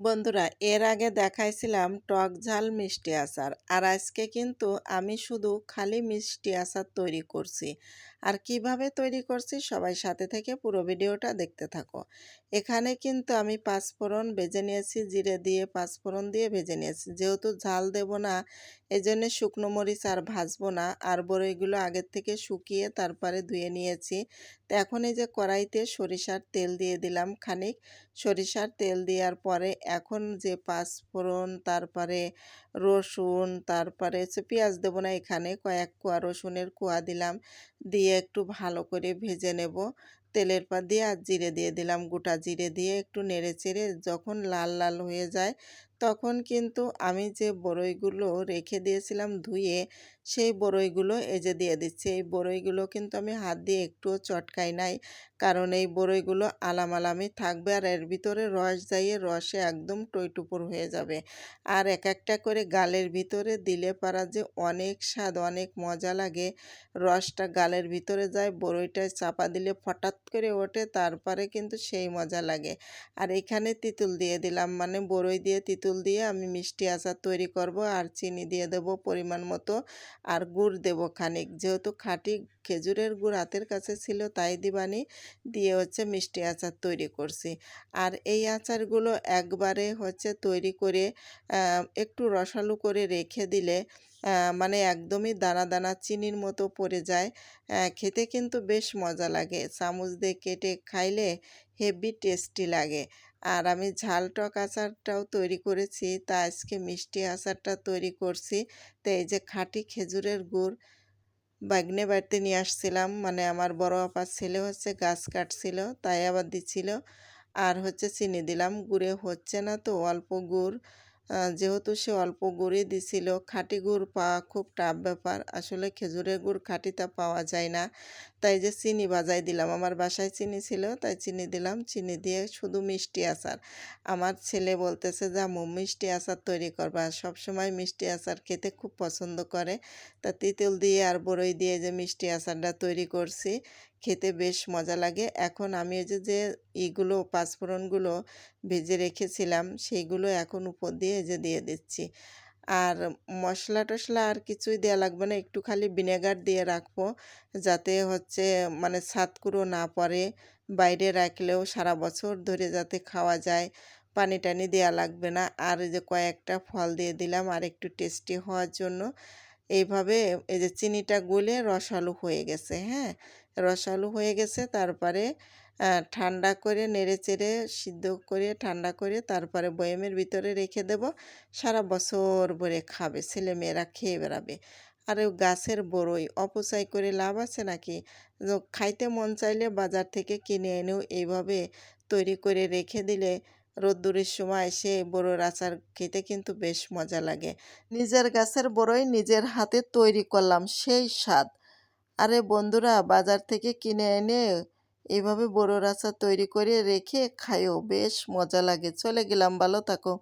বন্ধুরা, এর আগে দেখাইছিলাম টক ঝাল মিষ্টি আচার, আর আজকে কিন্তু আমি শুধু খালি মিষ্টি আচার তৈরি করছি। আর কিভাবে তৈরি করছি সবাই সাথে থেকে পুরো ভিডিওটা দেখতে থাকো। এখানে কিন্তু আমি পাঁচফোড়ন ভেজে নিয়েছি, জিরে দিয়ে পাঁচফোড়ন দিয়ে ভেজে নিয়েছি। যেহেতু ঝাল দেব না, এই জন্য শুকনো মরিচ আর ভাজবো না। আর বড়ইগুলো আগের থেকে শুকিয়ে তারপরে ধুয়ে নিয়েছি। তো এখন এই যে কড়াইতে সরিষার তেল দিয়ে দিলাম খানিক। সরিষার তেল দেওয়ার পরে এখন যে পাঁচফোড়ন, তারপরে রসুন, তারপরে হচ্ছে পেঁয়াজ দেবো না, এখানে কয়েক কোয়া রসুনের কোয়া দিলাম, দিয়ে একটু ভালো করে ভেজে নেব তেলের পর দিয়ে। আর জিরে দিয়ে দিলাম, গোটা জিরে দিয়ে একটু নেড়ে চেড়ে যখন লাল লাল হয়ে যায় তখন কিন্তু আমি যে বড়ইগুলো রেখে দিয়েছিলাম ধুয়ে, সেই বড়ইগুলো এই যে দিয়ে দিচ্ছি। এই বড়ইগুলো কিন্তু আমি হাত দিয়ে একটুও চটকাই নাই, কারণ এই বড়ইগুলো আলামালামি থাকবে আর এর ভিতরে রস যাইয়ে রসে একদম টইটুপুর হয়ে যাবে। আর এক একটা করে গালের ভিতরে দিলে পারা যে অনেক স্বাদ, অনেক মজা লাগে। রসটা গালের ভিতরে যায়, বড়ইটায় চাপা দিলে ফটাৎ করে ওঠে, তারপরে কিন্তু সেই মজা লাগে। আর এখানে তেঁতুল দিয়ে দিলাম, মানে বড়ই দিয়ে তেঁতুল দিয়ে আমি মিষ্টি আচার তৈরি করব। আর চিনি দিয়ে দেব পরিমাণ মতো, আর গুড় দেব খানিক, যেহেতু খাঁটি খেজুরের গুড় হাতের কাছে ছিল তাই দিবানি, দিয়ে হচ্ছে মিষ্টি আচার তৈরি করছি। আর এই আচারগুলো একবারে হচ্ছে তৈরি করে একটু রসালো করে রেখে দিলে মানে একদমই দানা দানা চিনির মতো পড়ে যায়। খেতে কিন্তু বেশ মজা লাগে, চামচ দিয়ে কেটে খাইলে হেভি টেস্টি লাগে। আর আমি ঝাল টক আচারটাও তৈরি করেছি, তা আজকে মিষ্টি আচারটা তৈরি করছি। তো এই যে খাঁটি খেজুরের গুড় বাগনে বাড়িতে নিয়ে আসছিলাম, মানে আমার বড় আপার ছেলে হচ্ছে গাছ কাটছিল তাই আবার দিচ্ছিল। আর হচ্ছে চিনি দিলাম, গুড়ে হচ্ছে না তো অল্প গুড়, যেহেতু সে অল্প গুড়ই দিছিল। খাঁটি গুড় পাওয়া খুব টাফ ব্যাপার, আসলে খেজুরের গুড় খাঁটিটা পাওয়া যায় না। তাই যে চিনি বাজাই দিলাম, আমার বাসায় চিনি ছিল তাই চিনি দিলাম। চিনি দিয়ে শুধু মিষ্টি আচার। আমার ছেলে বলতেছে যে আম্মু মিষ্টি আচার তৈরি করবা, সবসময় মিষ্টি আচার খেতে খুব পছন্দ করে। তা তেঁতুল দিয়ে আর বড়ই দিয়ে যে মিষ্টি আচারটা তৈরি করছি, খেতে বেশ মজা লাগে। এখন আমি এই যে যে ইগুলো পাঁচফোড়নগুলো ভেজে রেখেছিলাম সেইগুলো এখন উপর দিয়ে এই যে দিয়ে দিচ্ছি। আর মশলা টশলা আর কিছুই দেওয়া লাগবে না, একটু খালি ভিনেগার দিয়ে রাখবো, যাতে হচ্ছে মানে ছাতকুড়ো না পড়ে, বাইরে রাখলেও সারা বছর ধরে যাতে খাওয়া যায়। পানি টানি দেওয়া লাগবে না। আর এই যে কয়েকটা ফল দিয়ে দিলাম আর একটু টেস্টি হওয়ার জন্য। এইভাবে এই যে চিনিটা গলে রসালো হয়ে গেছে, হ্যাঁ, রসালো হয়ে গেছে। তারপরে ঠান্ডা করে নেড়েচেড়ে সিদ্ধ করে ঠান্ডা করে তারপরে বয়ামের ভিতরে রেখে দেব। সারা বছর ভরে খাবে, ছেলেমেয়েরা খেয়ে বেড়াবে। আর ওই গাছের বড়ই অপচয় করে লাভ আছে নাকি? খাইতে মন চাইলে বাজার থেকে কিনে এনেও এইভাবে তৈরি করে রেখে দিলে রোদ্দুরের সময় সে বড়োর আচার খেতে কিন্তু বেশ মজা লাগে। নিজের গাছের বড়ই নিজের হাতে তৈরি করলাম, সেই স্বাদ। আরে বন্ধুরা, বাজার থেকে কিনে এনে এভাবে বড়োর আচার তৈরি করে রেখে খাইও, বেশ মজা লাগে। চলে গেলাম, ভালো থাকো।